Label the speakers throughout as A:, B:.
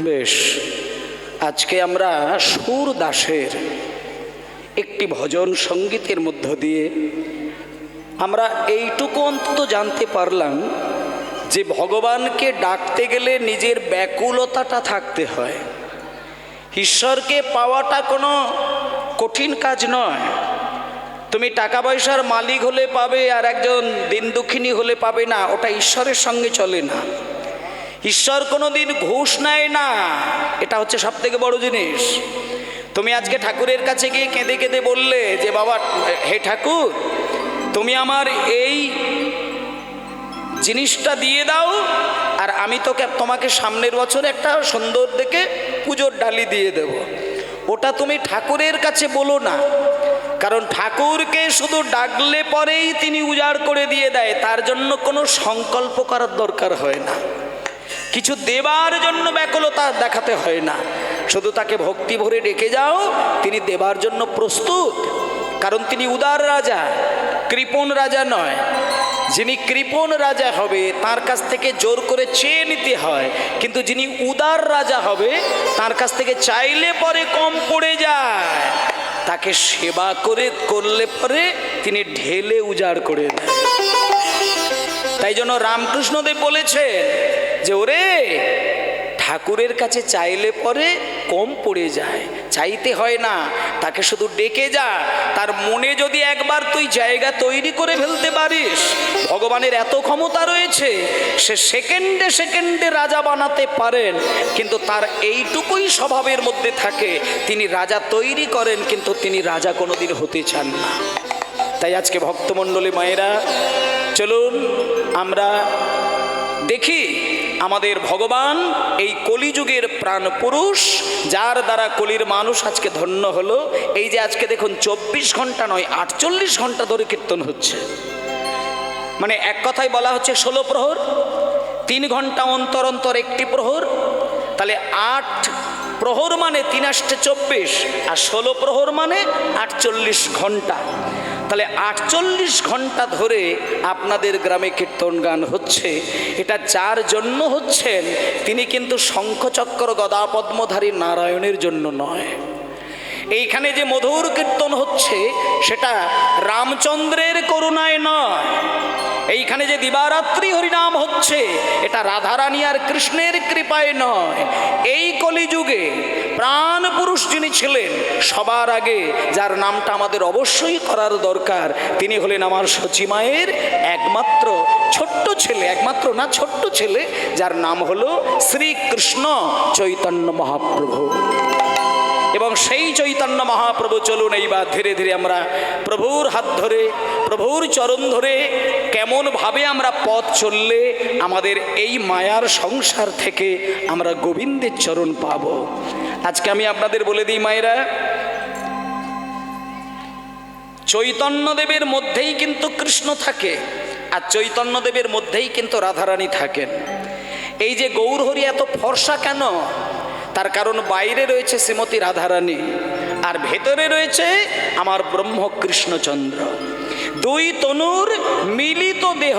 A: বেশ, আজকে আমরা সুর দাসের একটি ভজন সঙ্গীতের মধ্য দিয়ে আমরা এইটুকু অন্তত জানতে পারলাম যে ভগবানকে ডাকতে গেলে নিজের ব্যাকুলতাটা থাকতে হয়। ঈশ্বরকে পাওয়াটা কোনো কঠিন কাজ নয়। তুমি টাকা পয়সার মালিক হলে পাবে, আর একজন দিন দুঃখিনী হলে পাবে না, ওটা ঈশ্বরের সঙ্গে চলে না। ঈশ্বর কোনোদিন ঘুষ নেয় না, এটা হচ্ছে সব থেকে বড় জিনিস। তুমি আজকে ঠাকুরের কাছে গিয়ে কেঁদে কেঁদে বললে যে বাবা, হে ঠাকুর, তুমি আমার এই জিনিসটা দিয়ে দাও, আর আমি তোমাকে সামনের বছর একটা সুন্দর দেখে পুজোর ডালি দিয়ে দেব। ওটা তুমি ঠাকুরের কাছে বলো না, কারণ ঠাকুরকে শুধু ডাকলে পরেই তিনি উজাড় করে দিয়ে দেয়, তার জন্য কোনো সংকল্প করার দরকার হয় না, কিছু দেবার জন্য ব্যাকুলতা দেখাতে হয় না। শুধু তাকে ভক্তি ভরে ডেকে যাও, তিনি দেবার জন্য প্রস্তুত, কারণ তিনি উদার রাজা, কৃপণ রাজা নয়। যিনি কৃপণ রাজা হবে তার কাছ থেকে জোর করে চেয়ে নিতে হয়, কিন্তু যিনি উদার রাজা হবে তার কাছ থেকে চাইলে পরে কম পড়ে যায়, তাকে সেবা করলে পরে তিনি ঢেলে উজাড় করে দেয়। তাই জন্য রামকৃষ্ণদেব বলেছে যে ওরে, ঠাকুরের কাছে চাইলে পরে কম পড়ে যায়, চাইতে হয় না, তাকে শুধু ডেকে যা। তার মনে যদি একবার তুই জায়গা তৈরি করে ফেলতে পারিস, ভগবানের এত ক্ষমতা রয়েছে, সে সেকেন্ডে সেকেন্ডে রাজা বানাতে পারেন। কিন্তু তার এইটুকুই স্বভাবের মধ্যে থাকে, তিনি রাজা তৈরি করেন, কিন্তু তিনি রাজা কোনোদিন হতে চান না। তাই আজকে ভক্তমণ্ডলী মায়েরা, চলুন আমরা দেখি আমাদের ভগবান এই কলিযুগের প্রাণ পুরুষ, যার দ্বারা কলির মানুষ আজকে ধন্য হলো। এই যে আজকে দেখুন 24 ঘন্টা নয়, 48 ঘন্টা ধরে কীর্তন হচ্ছে। মানে এক কথায় বলা হচ্ছে 16 প্রহর, 3 ঘন্টা অন্তর অন্তর একটি প্রহর, তাহলে 8 প্রহর মানে 3 8 24, আর 16 প্রহর মানে 48 ঘন্টা। তাহলে 48 ঘন্টা ধরে আপনাদের গ্রামে কীর্তন গান হচ্ছে। এটা যার জন্য হচ্ছেন, তিনি কিন্তু শঙ্খচক্র গদা পদ্মধারী নারায়ণের জন্য নয়। এইখানে যে মধুর কীর্তন হচ্ছে সেটা রামচন্দ্রের করুণায় নয়। এইখানে যে দিবারাত্রি হরিনাম হচ্ছে, এটা রাধারানী আর কৃষ্ণের কৃপায় নয়। এই কলিযুগে প্রাণ পুরুষ যিনি ছিলেন সবার আগে, যার নামটা আমাদের অবশ্যই করার দরকার, তিনি হলেন আমার সচিমায়ের একমাত্র ছোট্ট ছেলে, একমাত্র না ছোট্ট ছেলে, যার নাম হলো শ্রীকৃষ্ণ চৈতন্য মহাপ্রভু। এবং সেই চৈতন্য মহাপ্রভু, চলুন এইবার ধীরে ধীরে আমরা প্রভুর হাত ধরে, প্রভুর চরণ ধরে কেমনভাবে আমরা পথ চললে আমাদের এই মায়ার সংসার থেকে আমরা গোবিন্দের চরণ পাব। আজকে আমি আপনাদের বলে দিই মায়েরা, চৈতন্যদেবের মধ্যেই কিন্তু কৃষ্ণ থাকে, আর চৈতন্যদেবের মধ্যেই কিন্তু রাধারানী থাকেন। এই যে গৌরহরি এত ফর্সা কেন? তার কারণ বাইরে রয়েছে শ্রীমতী রাধারানী, আর ভেতরে রয়েছে আমার ব্রহ্ম কৃষ্ণচন্দ্র। দুই তনুর মিলিত দেহ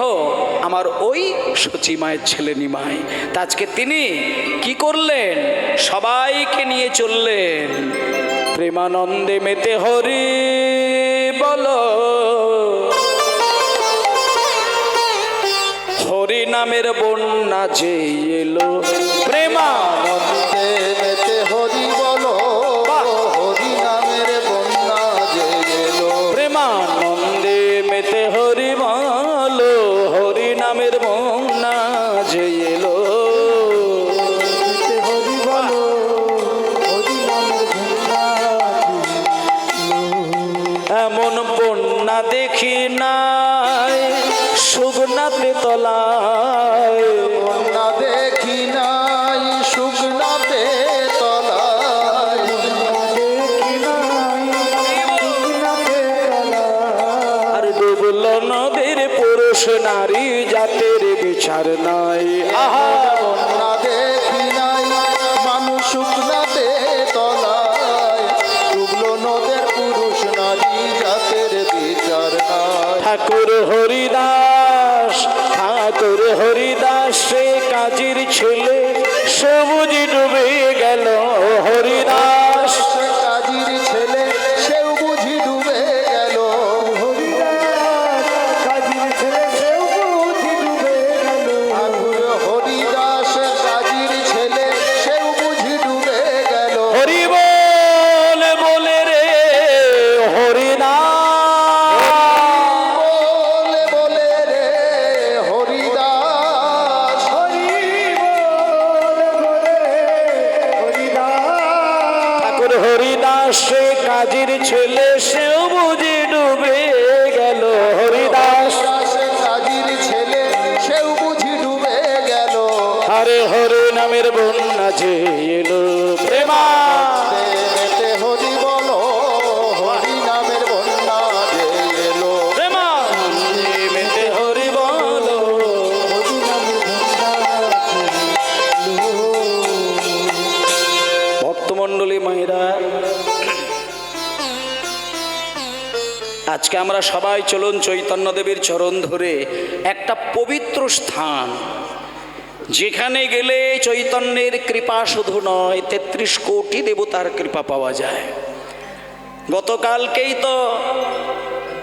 A: আমার ওই সচিমায়ের ছেলে নিমাই। তা আজকে তিনি কি করলেন? সবাইকে নিয়ে চললেন প্রেমানন্দে মেতে হরি বলো, হরি নামের বন্যা যে এলো, প্রেমানন্দে মেতে হরি বলো, হরি নামের বন্যা যে এলো, প্রেমানন্দে মেতে হরি বলো, হরি নামের বন্যা যে এলো, হরি বলো, হরি নামের বন্যা। এমন বন্যা দেখি নাই সুগনাতে তলায়, বন্যা দেখি নাই সুগনাতে তলায়, আর ডুবল নদীর পুরুষ নারী জাতের বিচার নাই। আহা, বন্যা দেখি নাই মানুষ শুকনাতে তলায়, ডুবল নদের পুরুষ নারী জাতের বিচার নাই। ঠাকুর হরিদাস, ঠাকুর হরিদাস সে কাজীর ছেলে, সবুজ ডুবে দাসে কাজীর ছেলে সেও বুঝি ডুবে গেল। হরিদাস
B: কাজীর ছেলে সেও বুঝি ডুবে গেল।
A: আরে হরি নামের বন্যা যে এলো প্রেমা
B: হরি বলো, হরি নামের বন্যা যে এলো।
A: প্রেমা মেতে হরি বলো।
B: হরি নামের বন্যা যে এলো।
A: ভক্তমণ্ডলী মায়েরা, আজকে আমরা সবাই চলুন চৈতন্যদেবের চরণ ধরে একটা পবিত্র স্থান, যেখানে গেলে চৈতন্যের কৃপা শুধু নয় ৩৩ কোটি দেবতার কৃপা পাওয়া যায়। গতকালকেই তো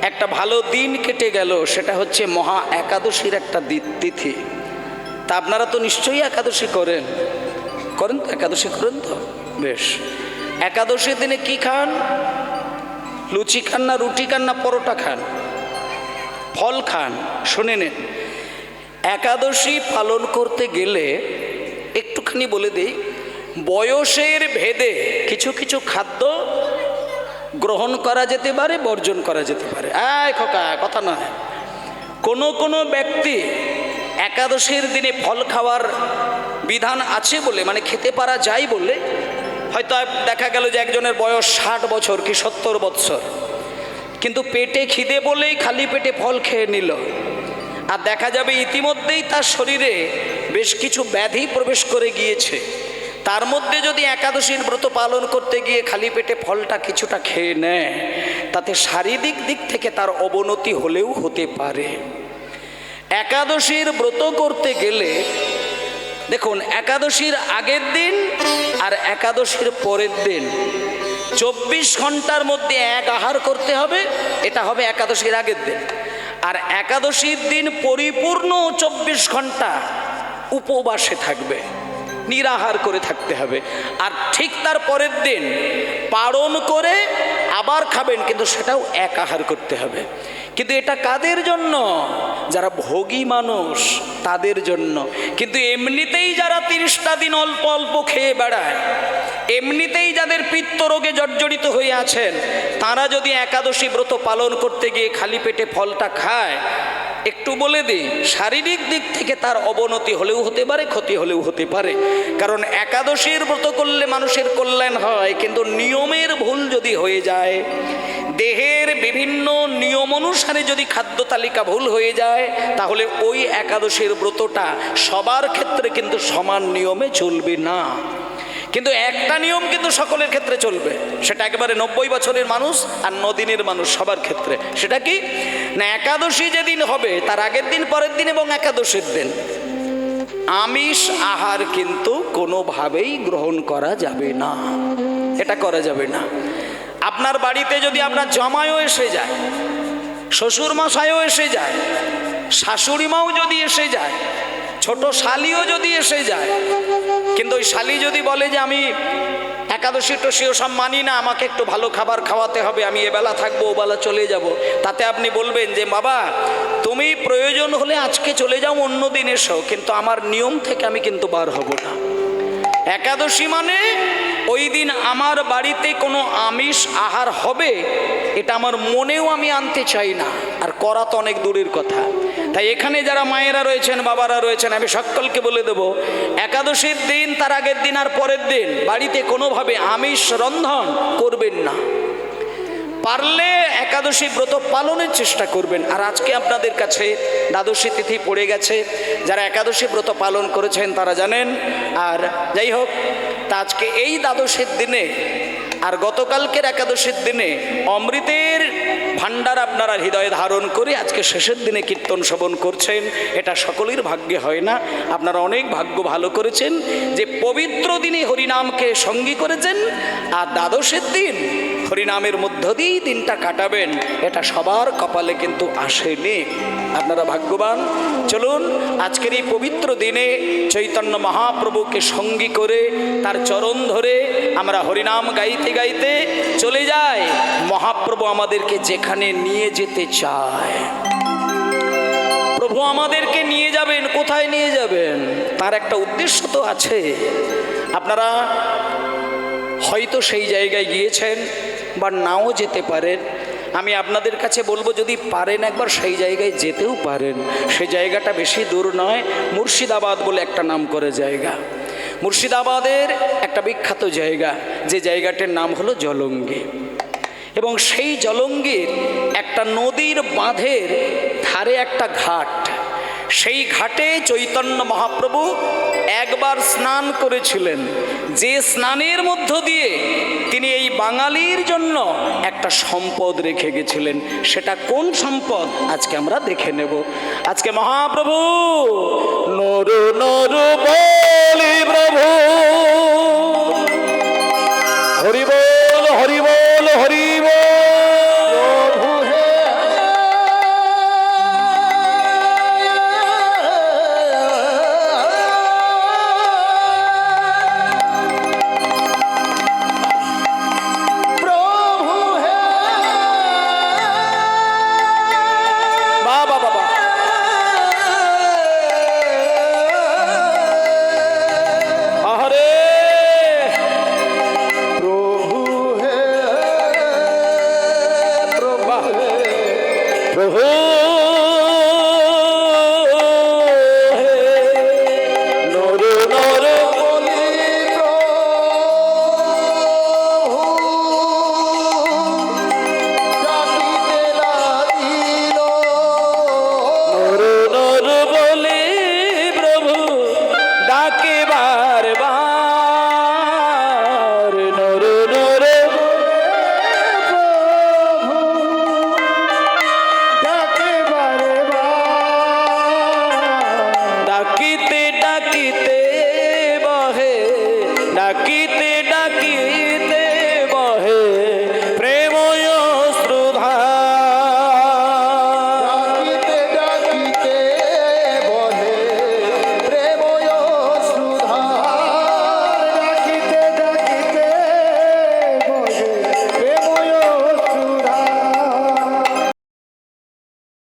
A: একটা ভালো দিন কেটে গেল, সেটা হচ্ছে মহা একাদশীর একটা তিথি। তা আপনারা তো নিশ্চয়ই একাদশী করেন করেন তো? একাদশী করেন তো? বেশ। একাদশীর দিনে কি খান? লুচি খান না রুটি খান না পরোটা খান? ফল খান। শুনে নেন, একাদশী পালন করতে গেলে একটুখানি বলে দিই, বয়সের ভেদে কিছু কিছু খাদ্য গ্রহণ করা যেতে পারে, বর্জন করা যেতে পারে। খোকা কথা নয়। কোনো ব্যক্তি একাদশীর দিনে ফল খাওয়ার বিধান আছে বলে, মানে খেতে পারা যায় বলে, হয়তো দেখা গেল যে একজনের বয়স 60 বছর কি 70 বছর, কিন্তু পেটে খিদে বলেই খালি পেটে ফল খেয়ে নিল, আর দেখা যাবে ইতিমধ্যেই তার শরীরে বেশ কিছু ব্যাধি প্রবেশ করে গিয়েছে। তার মধ্যে যদি একাদশীর ব্রত পালন করতে গিয়ে খালি পেটে ফলটা কিছুটা খেয়ে নেয়, তাতে শারীরিক দিক থেকে তার অবনতি হলেও হতে পারে। একাদশীর ব্রত করতে গেলে দেখুন, একাদশীর আগের দিন আর একাদশীর পরের দিন 24 ঘন্টার মধ্যে এক আহার করতে হবে, এটা হবে একাদশীর আগের দিন। আর একাদশীর দিন পরিপূর্ণ 24 ঘন্টা উপবাসে থাকবে, নিরাহার করে থাকতে হবে। আর ঠিক তার পরের দিন পারণ করে আবার খাবেন, কিন্তু সেটাও এক আহার করতে হবে। কিন্তু এটা কাদের জন্য? যারা ভোগী মানুষ তাদের জন্য। কিন্তু এমনিতেই যারা 30টা দিন অল্প অল্প খেয়ে বেড়ায়, এমনিতেই যাদের পিত্ত রোগে জর্জরিত হয়ে আছেন, তারা যদি একাদশী ব্রত পালন করতে গিয়ে খালি পেটে ফলটা খায়, একটু বলে দিই, শারীরিক দিক থেকে তার অবনতি হলেও হতে পারে, ক্ষতি হলেও হতে পারে। কারণ একাদশীর ব্রত করলে মানুষের কল্যাণ হয়, কিন্তু নিয়মের ভুল যদি হয়ে যায়, দেহের বিভিন্ন নিয়ম অনুসারে যদি খাদ্য তালিকা ভুল হয়ে যায়, তাহলে ওই একাদশীর ব্রতটা সবার ক্ষেত্রে কিন্তু সমান নিয়মে চলবে না। কিন্তু একটা নিয়ম কিন্তু সকলের ক্ষেত্রে চলবে, সেটা একেবারে 90 বছরের মানুষ আর 9 দিনের মানুষ সবার ক্ষেত্রে। সেটা কি না, একাদশী যেদিন হবে তার আগের দিন, পরের দিন এবং একাদশীর দিন আমিষ আহার কিন্তু কোনোভাবেই গ্রহণ করা যাবে না। এটা করা যাবে না। আপনার বাড়িতে যদি আপনার জামাইও এসে যায়, শ্বশুর মশাইও এসে যায়, শাশুড়ি মাও যদি এসে যায়, ছোট শালিও যদি এসে যায়, কিন্তু ওই শালি যদি বলে যে আমি একাদশী টসী ওসব মানি না, আমাকে একটু ভালো খাবার খাওয়াতে হবে, আমি এবেলা থাকবো ওবেলা চলে যাব, তাতে আপনি বলবেন যে বাবা তুমি প্রয়োজন হলে আজকে চলে যাও, অন্য দিন এসো, কিন্তু আমার নিয়ম থেকে আমি কিন্তু বার হব না। একাদশী মানে ওই দিন আমার বাড়িতে কোনো আমিষ আহার হবে, এটা আমার মনেও আমি আনতে চাই না, আর করা তো অনেক দূরের কথা। তাই এখানে যারা মায়েরা রয়েছেন, বাবারা রয়েছেন, আমি সকলকে বলে দেব, একাদশীর দিন, তার আগের দিন আর পরের দিন বাড়িতে কোনোভাবে আমিষ রন্ধন করবেন না। পারলে একাদশী ব্রত পালনের চেষ্টা করবেন। আর আজকে আপনাদের কাছে দ্বাদশী তিথি পড়ে গেছে, যারা একাদশী ব্রত পালন করেছেন তারা জানেন। আর যাই হোক, তা আজকে এই দ্বাদশীর দিনে আর গতকালকের একাদশীর দিনে অমৃতের ভাণ্ডার আপনারা হৃদয়ে ধারণ করে আজকে শেষের দিনে কীর্তন শ্রবণ করছেন, এটা সকলের ভাগ্যে হয় না। আপনারা অনেক ভাগ্য ভালো করেছেন যে পবিত্র দিনে হরিনামকে সঙ্গী করেছেন, আর দ্বাদশের দিন হরিনামের মধ্য দিয়েই দিনটা কাটাবেন, এটা সবার কপালে কিন্তু আসেনি। আপনারা ভাগ্যবান। চলুন আজকের এই পবিত্র দিনে চৈতন্য মহাপ্রভুকে সঙ্গী করে তার চরণ ধরে আমরা হরিনাম গাইতে গাইতে চলে যাই মহাপ্রভু আমাদেরকে যেখানে নিয়ে যেতে চায়। প্রভু আমাদেরকে নিয়ে যাবেন, কোথায় নিয়ে যাবেন? তার একটা উদ্দেশ্য তো আছে। আপনারা হয়তো সেই জায়গায় গিয়েছেন বা নাও যেতে পারেন। আমি আপনাদের কাছে বলবো, যদি পারেন একবার সেই জায়গায় যেতেও পারেন। সেই জায়গাটা বেশি দূর নয়, মুর্শিদাবাদ বলে একটা নাম করে জায়গা। মুর্শিদাবাদের একটা বিখ্যাত জায়গা, যে জায়গাটার নাম হলো জলঙ্গি। এবং সেই জলঙ্গির একটা নদীর বাঁধের ধারে একটা ঘাট, সেই ঘাটে চৈতন্য মহাপ্রভু একবার স্নান করেছিলেন, যে স্নানের মধ্য দিয়ে তিনি এই বাঙালির জন্য একটা সম্পদ রেখে গেছিলেন। সেটা কোন সম্পদ আজকে আমরা দেখে নেব। আজকে মহাপ্রভু নর নর বলি প্রভু, হরি বল হরি বল হরি বল।
B: প্রভু হে প্রভু হে
A: বাবা বাবা আরে
B: প্রভু হে
A: বাহ। প্রভু নর নর
B: বলি প্রভু ডাকিতে লাগিল।
A: নর নর বলে প্রভু ডাকে বারে বারে,
B: ডাকে বারে বার
A: ডাকিতে ডাকিতে বহে, ডাকি